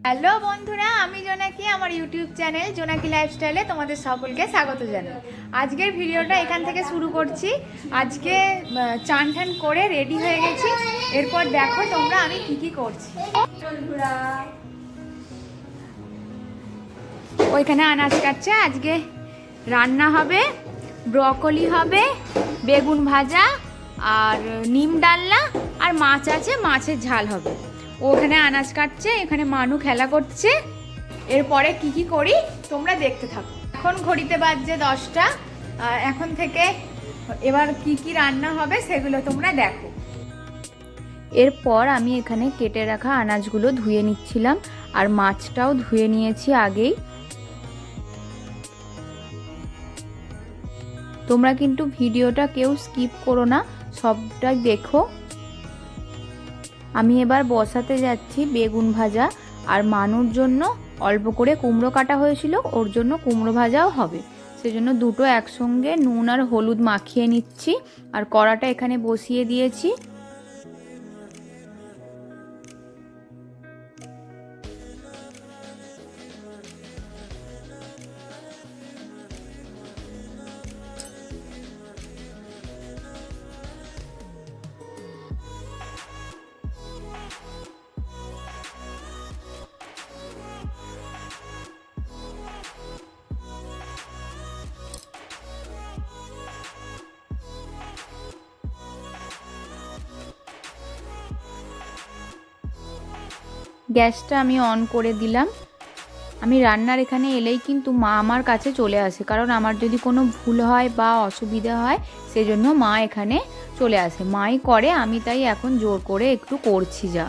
Hello বন্ধুরা, আমি জোনাকি। আমার ইউটিউব চ্যানেল জোনাকি লাইফস্টাইলে তোমাদের সকলকে স্বাগত জানাই। আজকের ভিডিওটা এখান থেকে শুরু করছি। আজকে চান ঠান করে রেডি হয়ে গেছি। এরপর দেখো তোমরা আমি কি করছি। বন্ধুরা ওইখানে আনাজ কাটছে। আজকে রান্না হবে, ব্রকলি হবে, বেগুন ভাজা আর নিম ডালনা আর মাছ আছে, মাছের ঝাল হবে। ওখানে আনাজ কাটছে, এখানে মানু খেলা করছে। এরপরে কি করি তোমরা দেখতে থাকো। এখন ঘড়িতে বাজছে 10টা। এখন থেকে এবার কি রান্না হবে সেগুলো তোমরা দেখো। এরপর আমি এখানে কেটে রাখা আনাজগুলো ধুয়ে নিচ্ছিলাম, আর মাছটাও ধুয়ে নিয়েছি আগেই। তোমরা কিন্তু ভিডিওটা কেউ স্কিপ করো না, সবটাই দেখো। আমি এবার বসাতে যাচ্ছি বেগুন ভাজা, আর মানুর জন্য অল্প করে কুমড়ো কাটা হয়েছিল, ওর জন্য কুমড়ো ভাজাও হবে। সেজন্য দুটো একসঙ্গে নুন আর হলুদ মাখিয়ে নিচ্ছি, আর কড়াটা এখানে বসিয়ে দিয়েছি। গ্যাসটা আমি অন করে দিলাম। আমি রান্নার এখানে এলেই কিন্তু মা আমার কাছে চলে আসে, কারণ আমার যদি কোনো ভুল হয় বা অসুবিধা হয় সেজন্য মা এখানে চলে আসে। মাই করে, আমি তাই এখন জোর করে একটু করছি যা।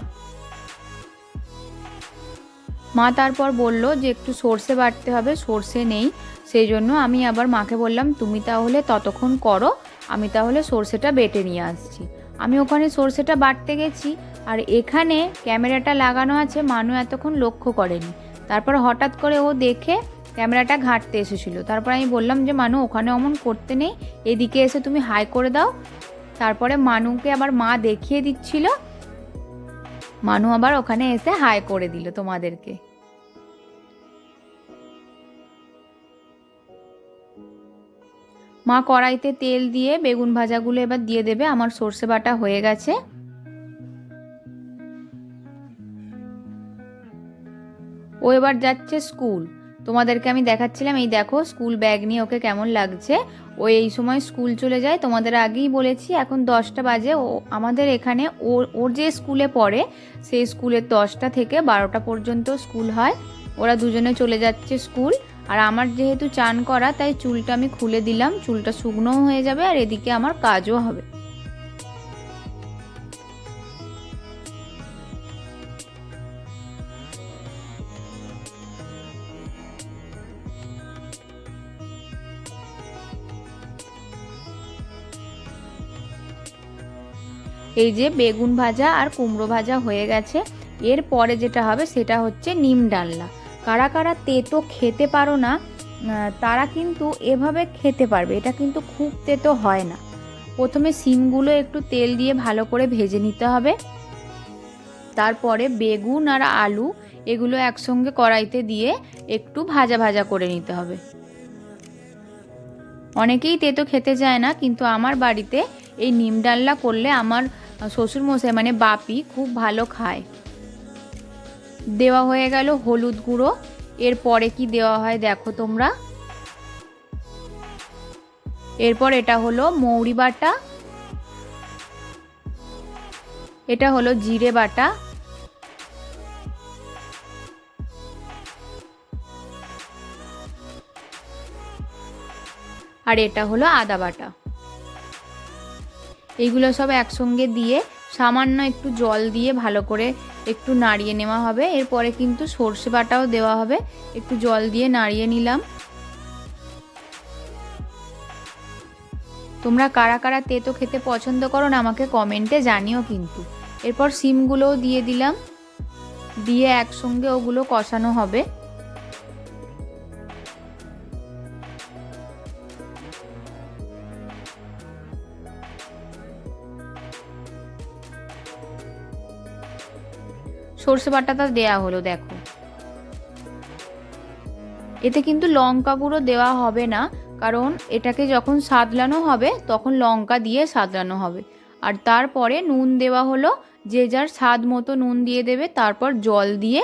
মা তারপর বলল যে একটু সর্ষে বাটতে হবে, সর্ষে নেই। সেই জন্য আমি আবার মাকে বললাম তুমি তাহলে ততক্ষণ করো, আমি তাহলে সর্ষেটা বেটে নিয়ে আসছি। আমি ওখানে সর্ষেটা বাটতে গেছি, আর এখানে ক্যামেরাটা লাগানো আছে, মানু এতক্ষণ লক্ষ্য করেনি। তারপর হঠাৎ করে ও দেখে ক্যামেরাটা ঘাঁটতে এসেছিলো। তারপর আমি বললাম যে মানু ওখানে অমন করতে নেই, এদিকে এসে তুমি হাই করে দাও। তারপরে মানুকে আবার মা দেখিয়ে দিচ্ছিল, মানু আবার ওখানে এসে হাই করে দিল তোমাদেরকে। মা কড়াইতে তেল দিয়ে বেগুন ভাজাগুলো এবার দিয়ে দেবে। আমার সর্ষে বাটা হয়ে গেছে। ও এবার যাচ্ছে স্কুল। তোমাদেরকে আমি দেখাচ্ছিলাম, এই দেখো স্কুল ব্যাগ নিয়ে ওকে কেমন লাগছে। ও এই সময় স্কুল চলে যায়, তোমাদের আগেই বলেছি। এখন 10টা বাজে। ও আমাদের এখানে ওর যে স্কুলে পড়ে সেই স্কুলের 10টা থেকে 12টা পর্যন্ত স্কুল হয়। ওরা দুজনে চলে যাচ্ছে স্কুল। আর আমার যেহেতু চান করা, তাই চুলটা আমি খুলে দিলাম, চুলটা শুকনোও হয়ে যাবে আর এদিকে আমার কাজও হবে। এই যে বেগুন ভাজা আর কুমড়ো ভাজা হয়ে গেছে। এরপরে যেটা হবে সেটা হচ্ছে নিম ডালনা। কারা কারা তেতো খেতে পারো না, তারা কিন্তু এভাবে খেতে পারবে। এটা কিন্তু খুব তেতো হয় না। প্রথমে শিমগুলো একটু তেল দিয়ে ভালো করে ভেজে নিতে হবে। তারপরে বেগুন আর আলু এগুলো একসঙ্গে কড়াইতে দিয়ে একটু ভাজা ভাজা করে নিতে হবে। অনেকেই তেতো খেতে চায় না, কিন্তু আমার বাড়িতে এই নিম ডালনা করলে আমার শ্বশুরমশাই মানে বাপি খুব ভালো খায়। দেওয়া হয়ে গেল হলুদ গুঁড়ো। এরপরে কি দেওয়া হয় দেখো তোমরা। এরপর এটা হলো মৌরি বাটা, এটা হলো জিরে বাটা, আর এটা হলো আদা বাটা। এইগুলো সব একসঙ্গে দিয়ে সামান্য একটু জল দিয়ে ভালো করে একটু নাড়িয়ে নেওয়া হবে। এরপরে কিন্তু সর্ষে বাটাও দেওয়া হবে। একটু জল দিয়ে নাড়িয়ে নিলাম। তোমরা কারা কারা তেতো খেতে পছন্দ করো না আমাকে কমেন্টে জানিও কিন্তু। এরপর শিমগুলোও দিয়ে দিলাম, দিয়ে একসঙ্গে ওগুলো কষানো হবে। সর্ষে বাটাটা দেয়া হলো দেখো। এতে কিন্তু লঙ্কা গুঁড়ো দেওয়া হবে না, কারণ এটাকে যখন সাদলানো হবে তখন লঙ্কা দিয়ে সাদলানো হবে। আর তারপরে নুন দেওয়া হলো, যে যার স্বাদ মতো নুন দিয়ে দেবে। তারপর জল দিয়ে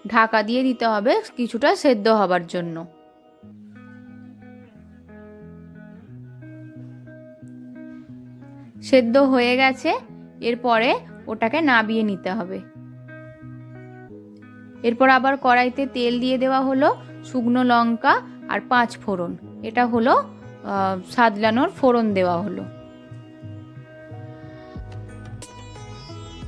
ঢাকা দিয়ে দিতে হবে কিছুটা সেদ্ধ হবার জন্য। সেদ্ধ হয়ে গেছে, এরপরে ওটাকে নাবিয়ে নিতে হবে। এরপর আবার কড়াইতে তেল দিয়ে দেওয়া হলো, শুকনো লঙ্কা আর 5 ফোড়ন, এটা হলো সাদলানোর ফোড়ন দেওয়া হলো।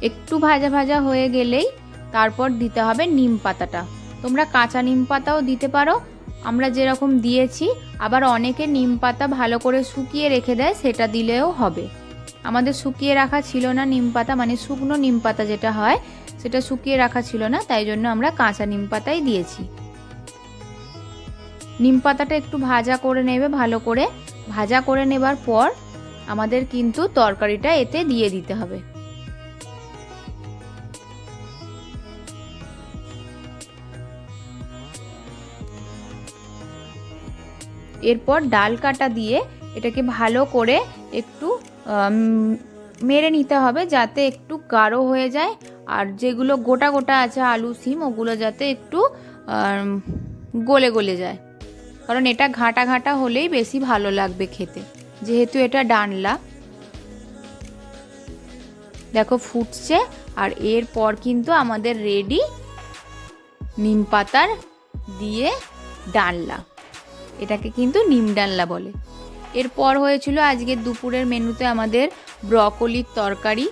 একটু ভাজা ভাজা হয়ে গেলেই তারপর দিতে হবে নিম পাতাটা। তোমরা কাঁচা নিম পাতাও দিতে পারো, আমরা যেরকম দিয়েছি। আবার অনেকে নিম পাতা ভালো করে শুকিয়ে রেখে দেয়, সেটা দিলেও হবে। আমাদের শুকিয়ে রাখা ছিল না নিম পাতা, মানে শুকনো নিম পাতা যেটা হয় সেটা শুকিয়ে রাখা ছিল না, তাই জন্য আমরা কাঁচা নিম পাতাই দিয়েছি। নিম পাতাটা একটু ভাজা করে নেবে, ভালো করে ভাজা করে নেবার পর আমাদের কিন্তু তরকারিটা এতে দিয়ে দিতে হবে। এরপর ডাল কাটা দিয়ে এটাকে ভালো করে একটু মেরে নিতে হবে, যাতে একটু গাঢ় হয়ে যায়। আর যেগুলো গোটা গোটা আছে আলু সিম, ওগুলো যাতে একটু গলে গলে যায়, কারণ এটা ঘাঁটা ঘাঁটা হলেই বেশি ভালো লাগবে খেতে, যেহেতু এটা ডালনা। দেখো ফুটছে, আর এরপর কিন্তু আমাদের রেডি নিম পাতার দিয়ে ডালনা। এটাকে কিন্তু নিম ডালনা বলে। এরপর হয়েছিল আজকে দুপুরের মেনুতে আমাদের ব্রকলির তরকারি।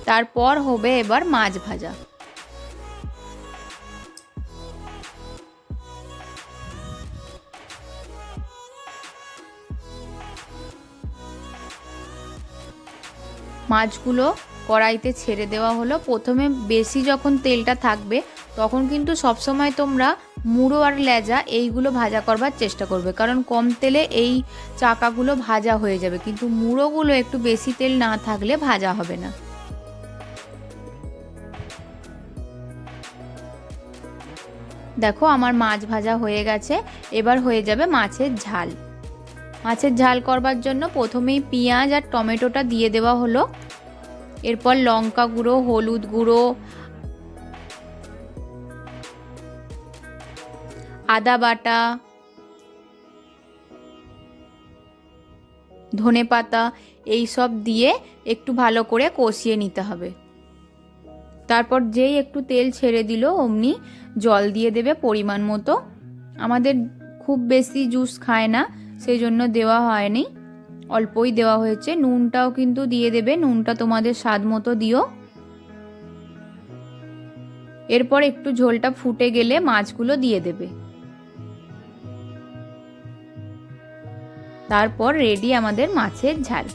তারপর হবে এবার মাছ ভাজা। মাছগুলো কড়াইতে ছেড়ে দেওয়া হলো। প্রথমে বেশি যখন তেলটা থাকবে তখন কিন্তু সবসময় তোমরা মুড়ো আর লেজা এইগুলো ভাজা করবার চেষ্টা করবে, কারণ কম তেলে এই চাকাগুলো ভাজা হয়ে যাবে, কিন্তু মুড়োগুলো একটু বেশি তেল না থাকলে ভাজা হবে না। দেখো আমার মাছ ভাজা হয়ে গেছে, এবার হয়ে যাবে মাছের ঝাল। মাছের ঝাল করবার জন্য প্রথমেই পেঁয়াজ আর টমেটোটা দিয়ে দেওয়া হলো। এরপর লঙ্কা গুঁড়ো, হলুদ গুঁড়ো, আদা বাটা, ধনেপাতা এই সব দিয়ে একটু ভালো করে কষিয়ে নিতে হবে। তারপর যেই একটু তেল ছেড়ে দিল অমনি জল দিয়ে দেবে পরিমাণ মতো। আমাদের খুব বেশি জুস খায় না, সেই জন্য দেওয়া হয়নি, অল্পই দেওয়া হয়েছে। নুনটাও কিন্তু দিয়ে দেবে, নুনটা তোমাদের স্বাদ মতো দিও। এরপর একটু ঝোলটা ফুটে গেলে মাছগুলো দিয়ে দেবে। তারপর রেডি আমাদের মাছের ঝাল।